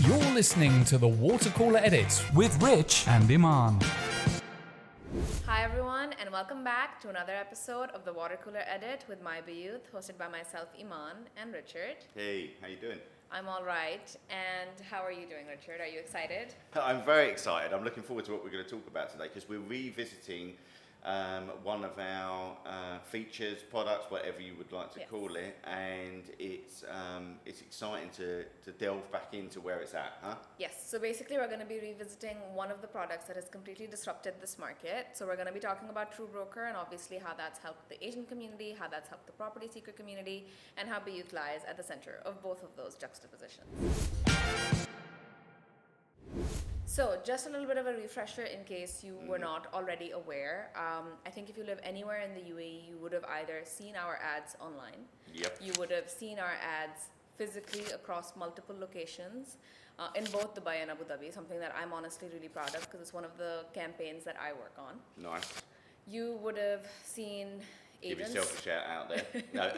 You're listening to the Watercooler Edit with Rich and Iman. Hi everyone, and welcome back to another episode of the Watercooler Edit with my Bayut, hosted by myself Iman and Richard. Hey, how you doing? I'm all right, and how are you doing, Richard? Are you excited? I'm very excited. I'm looking forward to what we're going to talk about today because we're revisiting one of our features, products, whatever you would like to call it, and it's exciting to delve back into where it's at, huh? Yes, so basically we're going to be revisiting one of the products that has completely disrupted this market. So we're going to be talking about TruBroker and obviously how that's helped the Asian community, how that's helped the property seeker community, and how Bayut lies at the center of both of those juxtapositions. So just a little bit of a refresher in case you were not already aware. I think if you live anywhere in the UAE, you would have either seen our ads online. Yep. You would have seen our ads physically across multiple locations in both Dubai and Abu Dhabi, something that I'm honestly really proud of because it's one of the campaigns that I work on. Nice. You would have seen agents. Give yourself a shout out there. No,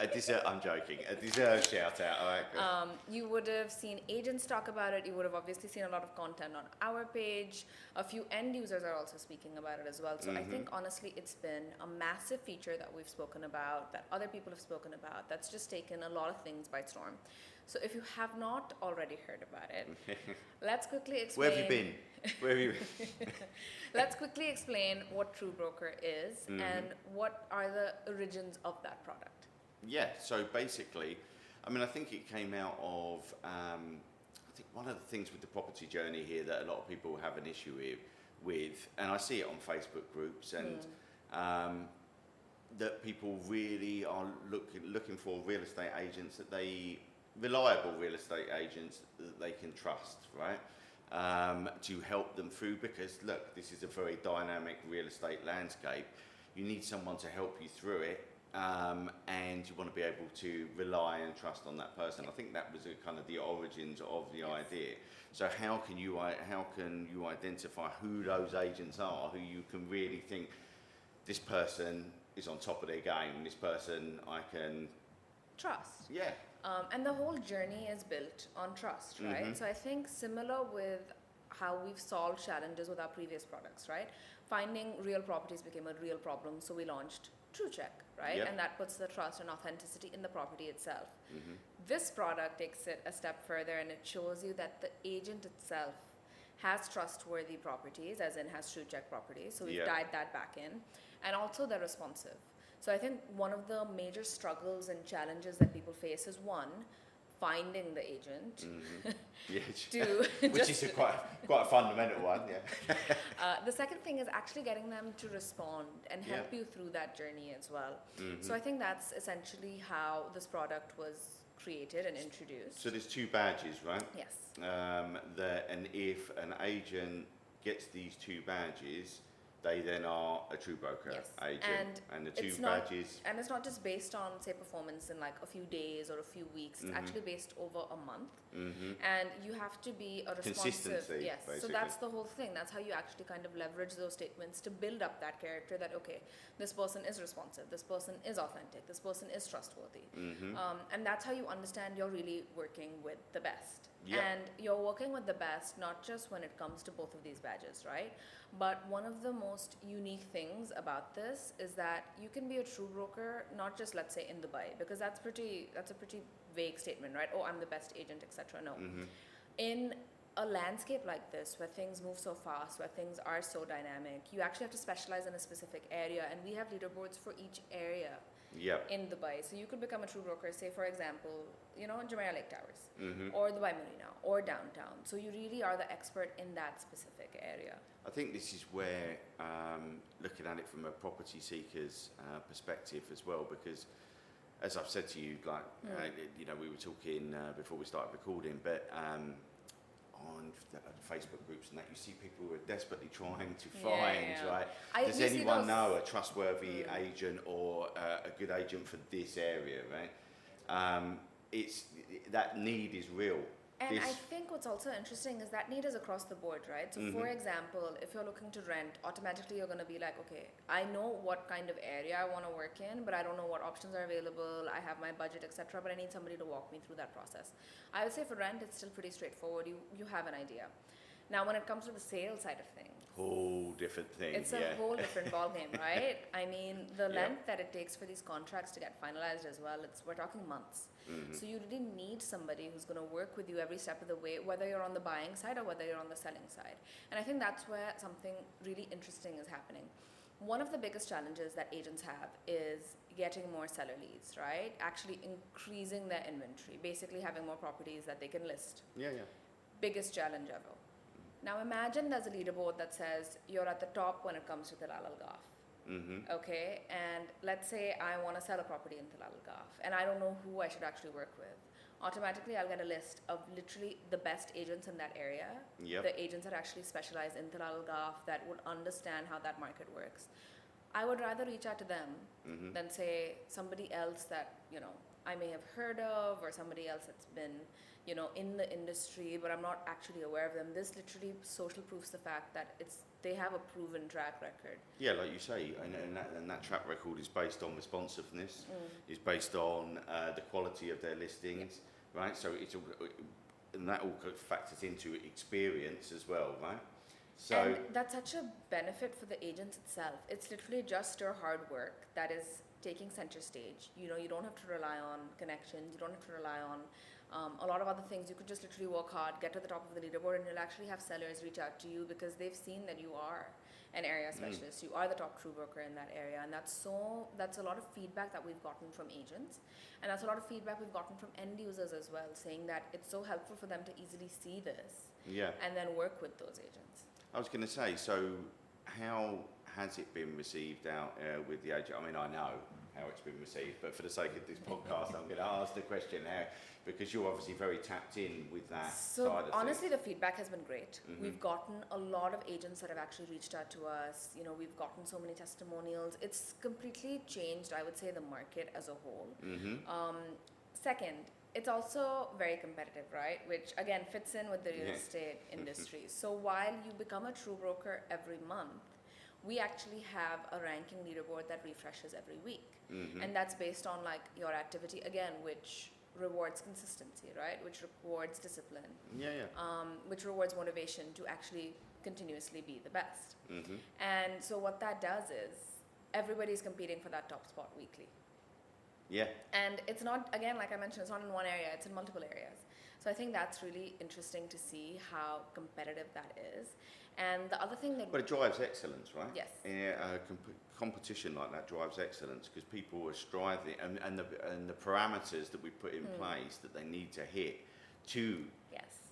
I'm joking. A deserved shout out. All right. You would have seen agents talk about it. You would have obviously seen a lot of content on our page. A few end users are also speaking about it as well. So I think honestly it's been a massive feature that we've spoken about, that other people have spoken about, that's just taken a lot of things by storm. So if you have not already heard about it, let's quickly explain. Where have you been? Where have you been? Let's quickly explain what TruBroker is and what are the origins of that product. Yeah, so basically, I mean, I think it came out of, I think one of the things with the property journey here that a lot of people have an issue with, and I see it on Facebook groups, and that people really are looking for real estate agents reliable real estate agents that they can trust, right? To help them through, because look, this is a very dynamic real estate landscape. You need someone to help you through it, and you want to be able to rely and trust on that person. I think that was kind of the origins of the idea. So how can you identify who those agents are, who you can really think this person is on top of their game, this person I can trust. Yeah. And the whole journey is built on trust, right? So I think similar with how we've solved challenges with our previous products, right? Finding real properties became a real problem, so we launched TruCheck, right? Yep. And that puts the trust and authenticity in the property itself. This product takes it a step further and it shows you that the agent itself has trustworthy properties, as in has TruCheck properties, so we've tied that back in, and also they're responsive. So I think one of the major struggles and challenges that people face is one, finding the agent. Two, which is quite a fundamental one. Yeah. The second thing is actually getting them to respond and help you through that journey as well. So I think that's essentially how this product was created and introduced. So there's two badges, right? Yes. And if an agent gets these two badges, they then are a TruBroker agent, and the two badges. And it's not just based on, say, performance in like a few days or a few weeks. It's actually based over a month, and you have to be a responsive. Consistency. Yes. Basically. So that's the whole thing. That's how you actually kind of leverage those statements to build up that character. That okay, this person is responsive. This person is authentic. This person is trustworthy. And that's how you understand you're really working with the best. Yep. And you're working with the best, not just when it comes to both of these badges, right? But one of the most unique things about this is that you can be a TruBroker, not just, let's say, in Dubai, because that's a pretty vague statement, right? Oh, I'm the best agent, etc. No. In a landscape like this, where things move so fast, where things are so dynamic, you actually have to specialize in a specific area, and we have leaderboards for each area. In Dubai. So you could become a TruBroker, say for example, Jumeirah Lake Towers or Dubai Marina or downtown. So you really are the expert in that specific area. I think this is where, looking at it from a property seeker's perspective as well, because as I've said to you, like, we were talking before we started recording, but on Facebook groups and that, you see people who are desperately trying to find, right? Does anyone know a trustworthy agent or a good agent for this area, right? That need is real. And I think what's also interesting is that need is across the board, right? So for example, if you're looking to rent, automatically you're going to be like, okay, I know what kind of area I want to work in, but I don't know what options are available. I have my budget, etc., but I need somebody to walk me through that process. I would say for rent, it's still pretty straightforward. You have an idea. Now, when it comes to the sales side of things, whole different thing. it's a whole different ballgame, right? I mean, the Yeah. length that it takes for these contracts to get finalized as well, we're talking months. So you really need somebody who's going to work with you every step of the way, whether you're on the buying side or whether you're on the selling side. And I think that's where something really interesting is happening. One of the biggest challenges that agents have is getting more seller leads, right? Actually increasing their inventory, basically having more properties that they can list. Yeah. Biggest challenge ever. Now imagine there's a leaderboard that says you're at the top when it comes to Tilal Al Gaf. Okay, and let's say I want to sell a property in Tilal Al Gaf and I don't know who I should actually work with. Automatically I'll get a list of literally the best agents in that area, the agents that actually specialize in Tilal Al Gaf, that would understand how that market works. I would rather reach out to them than say somebody else that, you know, I may have heard of, or somebody else that's been, you know, in the industry, but I'm not actually aware of them. This literally social proofs the fact that they have a proven track record. Yeah, like you say, and that track record is based on responsiveness, is based on the quality of their listings, right? So and that all factors into experience as well, right? So and that's such a benefit for the agents itself. It's literally just your hard work that is taking center stage. You know, you don't have to rely on connections. You don't have to rely on a lot of other things. You could just literally work hard, get to the top of the leaderboard, and you'll actually have sellers reach out to you because they've seen that you are an area specialist. You are the top TruBroker in that area, and that's a lot of feedback that we've gotten from agents, and that's a lot of feedback we've gotten from end users as well, saying that it's so helpful for them to easily see this and then work with those agents. I was going to say, so how has it been received out with the agent? I mean, I know how it's been received, but for the sake of this podcast, I'm going to ask the question now, because you're obviously very tapped in with that side of honestly, things. the feedback has been great. We've gotten a lot of agents that have actually reached out to us. You know, we've gotten so many testimonials. It's completely changed, I would say, the market as a whole. Second, it's also very competitive, right? Which again fits in with the real estate industry. So while you become a TruBroker every month, we actually have a ranking leaderboard that refreshes every week. And that's based on like your activity, again, which rewards consistency, right? Which rewards discipline. Which rewards motivation to actually continuously be the best. And so what that does is everybody's competing for that top spot weekly. And it's not, again, like I mentioned, it's not in one area, it's in multiple areas. So I think that's really interesting to see how competitive that is. And the other thing that... But it drives excellence, right? Yes. Competition like that drives excellence because people are striving, and the parameters that we put in place that they need to hit to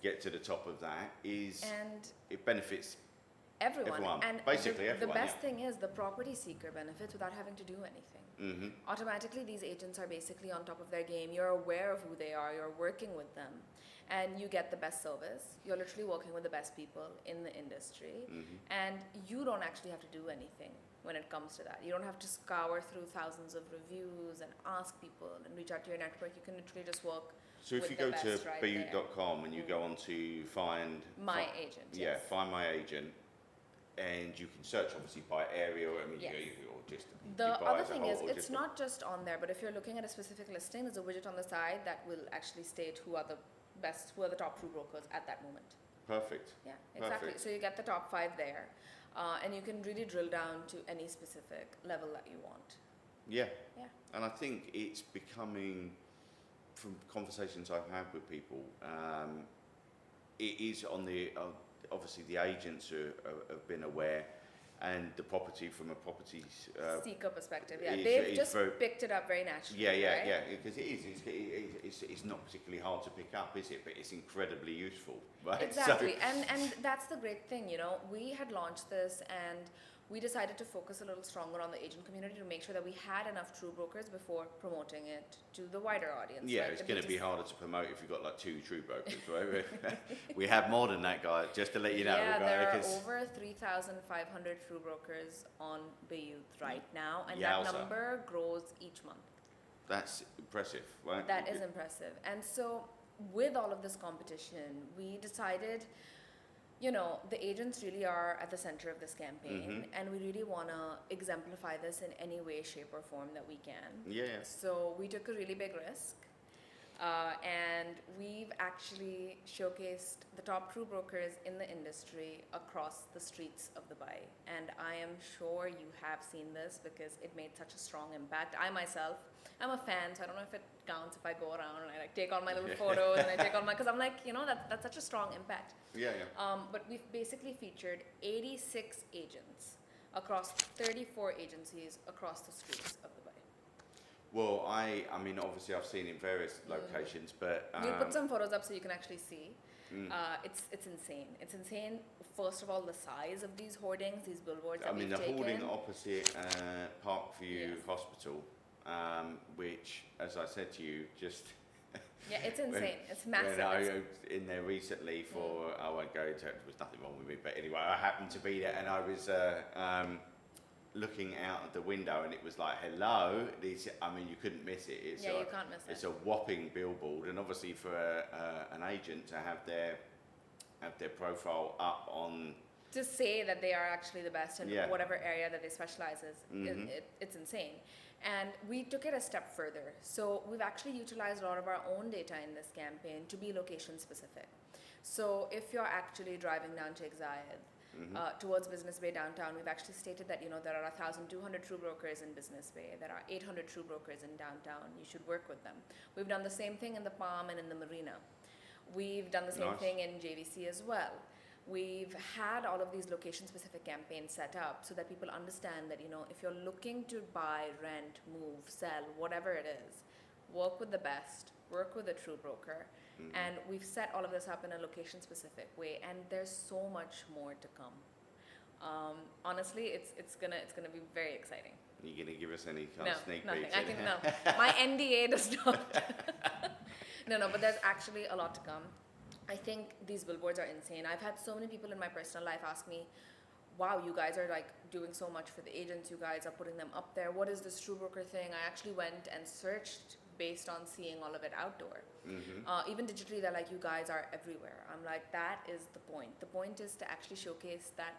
get to the top of that it benefits everyone. And basically the everyone. best thing is the property seeker benefits without having to do anything. Automatically, these agents are basically on top of their game. You're aware of who they are. You're working with them, and you get the best service. You're literally working with the best people in the industry, and you don't actually have to do anything when it comes to that. You don't have to scour through thousands of reviews and ask people and reach out to your network. You can literally just work. So if you go to Bayut.com and you go on to find my agent, find my agent, and you can search obviously by area. I mean, or just the Dubai other as a thing whole, is or it's just not just on there, but if you're looking at a specific listing, there's a widget on the side that will actually state who are the top TruBrokers at that moment. Perfect. Yeah, exactly. Perfect. So you get the top 5 there, and you can really drill down to any specific level that you want. Yeah. And I think it's becoming, from conversations I've had with people, it is on the obviously the agents have been aware, and the property from a property seeker perspective, they've just picked it up very naturally. Because it's not particularly hard to pick up, is it? But it's incredibly useful, right? Exactly, and that's the great thing. You know, we had launched this and we decided to focus a little stronger on the agent community to make sure that we had enough TruBrokers before promoting it to the wider audience. Yeah, it's going to be harder to promote if you've got like 2 TruBrokers, right? We have more than that, guy, just to let you know. Yeah, there are over 3,500 TruBrokers on Bayut right now, and that number grows each month. That's impressive, right? That is impressive. And so with all of this competition, we decided, the agents really are at the center of this campaign, and we really want to exemplify this in any way, shape, or form that we can. Yeah. So we took a really big risk, and we've actually showcased the top true brokers in the industry across the streets of Dubai. And I am sure you have seen this because it made such a strong impact. I myself, I'm a fan, so I don't know if it counts if I go around and I like take all my little photos and I take all my, because I'm like, that's such a strong impact. Yeah. But we've basically featured 86 agents across 34 agencies across the streets of Dubai. Well, I mean, obviously I've seen in various locations, but We'll put some photos up so you can actually see. It's insane. It's insane. First of all, the size of these hoardings, these billboards that we've taken. the hoarding opposite Parkview Yes. Hospital, which, as I said to you, just Yeah, it's insane. It's massive. when I was in there recently for, I won't go into it, there was nothing wrong with me, but anyway, I happened to be there and I was looking out of the window and it was like, hello, you couldn't miss it. It's you can't miss it. It's a whopping billboard, and obviously for an agent to have their profile up on, To say that they are actually the best in Yeah. whatever area that they specialize in, it's insane. And we took it a step further. So we've actually utilized a lot of our own data in this campaign to be location specific. So if you're actually driving down to Exayed, towards Business Bay downtown, we've actually stated that there are 1,200 true brokers in Business Bay. There are 800 true brokers in downtown. You should work with them. We've done the same thing in the Palm and in the Marina. We've done the same Nice. thing in JVC as well. We've had all of these location-specific campaigns set up so that people understand that if you're looking to buy, rent, move, sell, whatever it is, work with the best, work with a true broker. And we've set all of this up in a location-specific way, and there's so much more to come. Honestly, it's gonna be very exciting. Are you going to give us any kind of sneak nothing. peeks? I can no. My NDA does not. No, but there's actually a lot to come. I think these billboards are insane. I've had so many people in my personal life ask me, wow, you guys are like doing so much for the agents, you guys are putting them up there. What is this true broker thing? I actually went and searched based on seeing all of it outdoor. Even digitally, they're like, you guys are everywhere. I'm like, that is the point. The point is to actually showcase that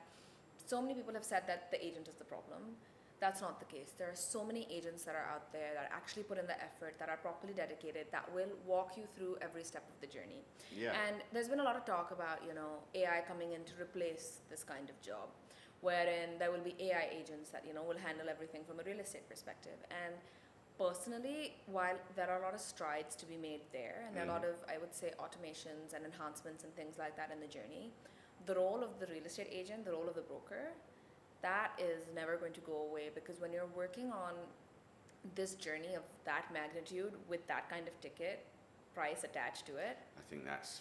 so many people have said that the agent is the problem. That's not the case. There are so many agents that are out there that actually put in the effort, that are properly dedicated, that will walk you through every step of the journey. Yeah. And there's been a lot of talk about, AI coming in to replace this kind of job, wherein there will be AI agents that, will handle everything from a real estate perspective. And personally, while there are a lot of strides to be made there, and there are a lot of, I would say, automations and enhancements and things like that in the journey, the role of the real estate agent, the role of the broker, that is never going to go away, because when you're working on this journey of that magnitude with that kind of ticket price attached to it. I think that's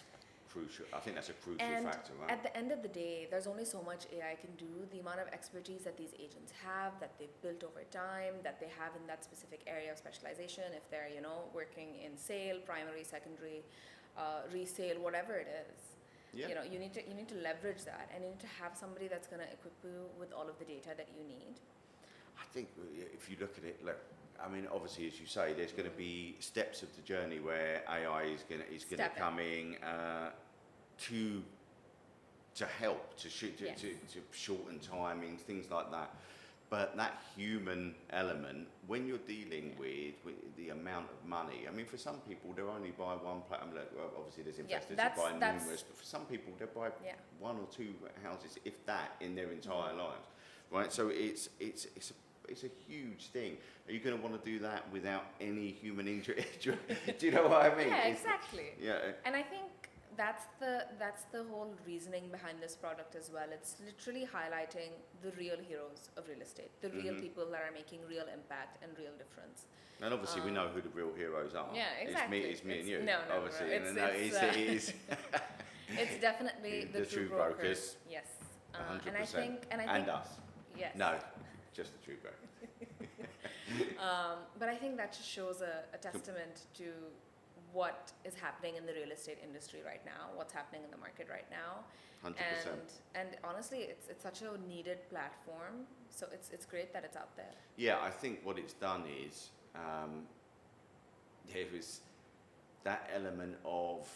crucial. I think that's a crucial And factor, right? at the end of the day, there's only so much AI can do. The amount of expertise that these agents have, that they've built over time, that they have in that specific area of specialization, if they're, working in sale, primary, secondary, resale, whatever it is. Yeah. You need to leverage that, and you need to have somebody that's going to equip you with all of the data that you need. I think if you look at it, obviously, as you say, there's going to be steps of the journey where AI is going to come in to help to shorten timings, things like that. But that human element, when you're dealing with the amount of money, for some people, they'll only buy one platform. Obviously, there's investors who buy numerous, but for some people, they'll buy one or two houses, if that, in their entire lives, right? So it's a huge thing. Are you going to want to do that without any human interest? Do you know what I mean? Yeah, exactly. Yeah. And I think that's the whole reasoning behind this product as well. It's literally highlighting the real heroes of real estate, the real people that are making real impact and real difference. And obviously, we know who the real heroes are. Yeah, exactly. It's me and you. No, obviously. it is. It's definitely the true brokers. brokers. Yes. 100%. And I think and us. Yes. No, just the true brokers. But I think that just shows a testament to what is happening in the real estate industry right now, what's happening in the market right now. 100%. And honestly, it's such a needed platform, so it's great that it's out there. Yeah, I think what it's done is that element of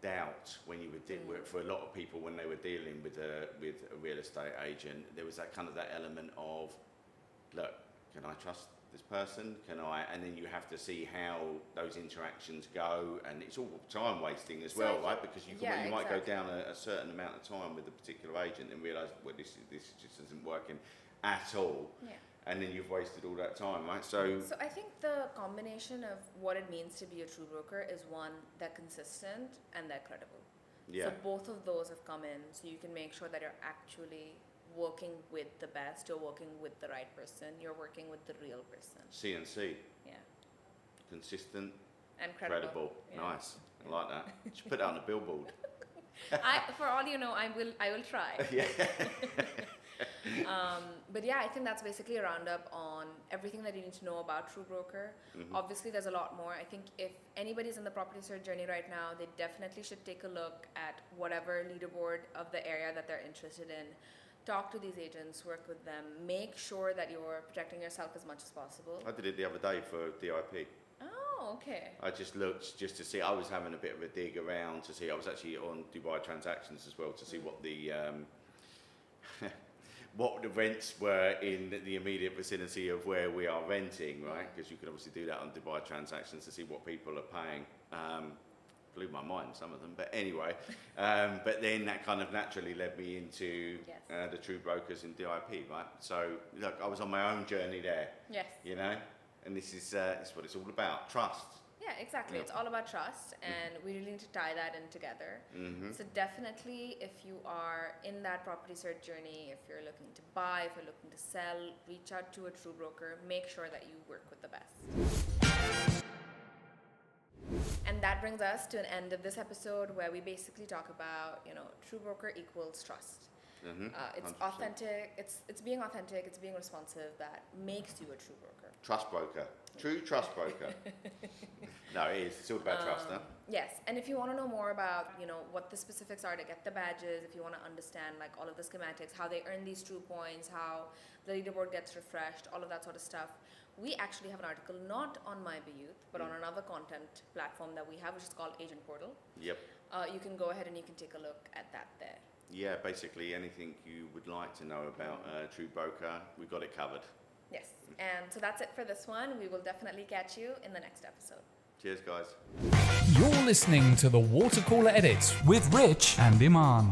doubt when you would for a lot of people when they were dealing with a real estate agent, there was that element of, look, can I trust this person? Can I? And then you have to see how those interactions go, and it's all time wasting as well, right? Because you might go down a certain amount of time with a particular agent and realise, well, this just isn't working at all. Yeah. And then you've wasted all that time, right? So I think the combination of what it means to be a true broker is, one, they're consistent and they're credible. Yeah. So both of those have come in, so you can make sure that you're actually working with the best, you're working with the right person, you're working with the real person. CNC. Yeah. Consistent and credible. Yeah. Nice. I like that. You should put that on a billboard. For all you know, I will try. Yeah. But yeah, I think that's basically a roundup on everything that you need to know about TruBroker. Obviously, there's a lot more. I think if anybody's in the property search journey right now, they definitely should take a look at whatever leaderboard of the area that they're interested in. Talk to these agents, work with them, make sure that you're protecting yourself as much as possible. I did it the other day for DIP. Oh, okay. I just looked just to see. I was having a bit of a dig around to see. I was actually on Dubai Transactions as well to see what the what the rents were in the immediate vicinity of where we are renting, right? Because you can obviously do that on Dubai Transactions to see what people are paying. Blew my mind, some of them, but anyway. But then that kind of naturally led me into the True Brokers in DIP, right? So look, I was on my own journey there. Yes. You know, and this is what it's all about: trust. Yeah, exactly. It's all about trust, and we really need to tie that in together. So definitely, if you are in that property search journey, if you're looking to buy, if you're looking to sell, reach out to a true broker. Make sure that you work with the best. And that brings us to an end of this episode where we basically talk about, true broker equals trust. It's 100%. Authentic. It's being authentic. It's being responsive that makes you a true broker. Trust broker. True trust broker. No, it is. It's all about trust, huh? Yes. And if you want to know more about, what the specifics are to get the badges, if you want to understand like all of the schematics, how they earn these true points, how the leaderboard gets refreshed, all of that sort of stuff, we actually have an article not on my Bayut, but on another content platform that we have, which is called Agent Portal. Yep. You can go ahead and you can take a look at that there. Yeah, basically anything you would like to know about True Broker, we've got it covered. Yes. And so that's it for this one. We will definitely catch you in the next episode. Cheers, guys. You're listening to the Watercooler Edit with Rich and Iman.